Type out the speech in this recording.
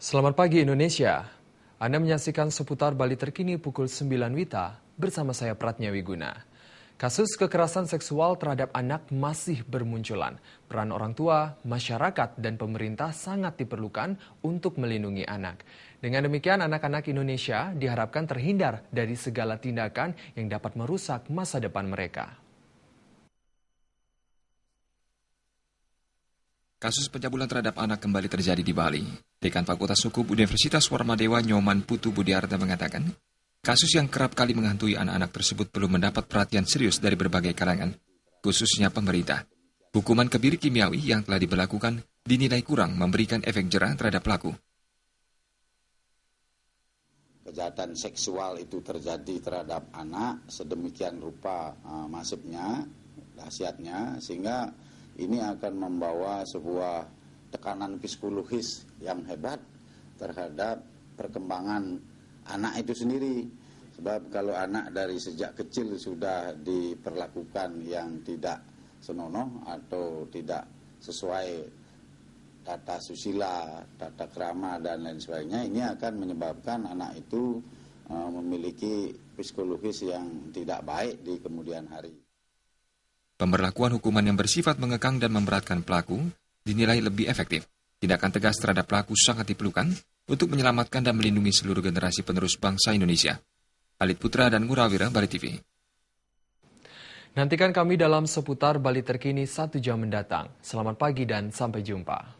Selamat pagi Indonesia. Anda menyaksikan seputar Bali terkini pukul 9 WITA bersama saya Pratnya Wiguna. Kasus kekerasan seksual terhadap anak masih bermunculan. Peran orang tua, masyarakat, dan pemerintah sangat diperlukan untuk melindungi anak. Dengan demikian, anak-anak Indonesia diharapkan terhindar dari segala tindakan yang dapat merusak masa depan mereka. Kasus pencabulan terhadap anak kembali terjadi di Bali. Dekan Fakultas Hukum Universitas Warmadewa Nyoman Putu Budiarta mengatakan, kasus yang kerap kali menghantui anak-anak tersebut belum mendapat perhatian serius dari berbagai kalangan, khususnya pemerintah. Hukuman kebiri kimiawi yang telah diberlakukan dinilai kurang memberikan efek jerah terhadap pelaku. Kejahatan seksual itu terjadi terhadap anak sedemikian rupa masifnya, dahsyatnya, sehingga ini akan membawa sebuah tekanan psikologis yang hebat terhadap perkembangan anak itu sendiri. Sebab kalau anak dari sejak kecil sudah diperlakukan yang tidak senonoh atau tidak sesuai tata susila, tata krama, dan lain sebagainya, ini akan menyebabkan anak itu memiliki psikologis yang tidak baik di kemudian hari. Pemberlakuan hukuman yang bersifat mengekang dan memberatkan pelaku dinilai lebih efektif. Tindakan tegas terhadap pelaku sangat diperlukan untuk menyelamatkan dan melindungi seluruh generasi penerus bangsa Indonesia. Alit Putra dan Murawira, Bali TV. Nantikan kami dalam seputar Bali terkini 1 jam mendatang. Selamat pagi dan sampai jumpa.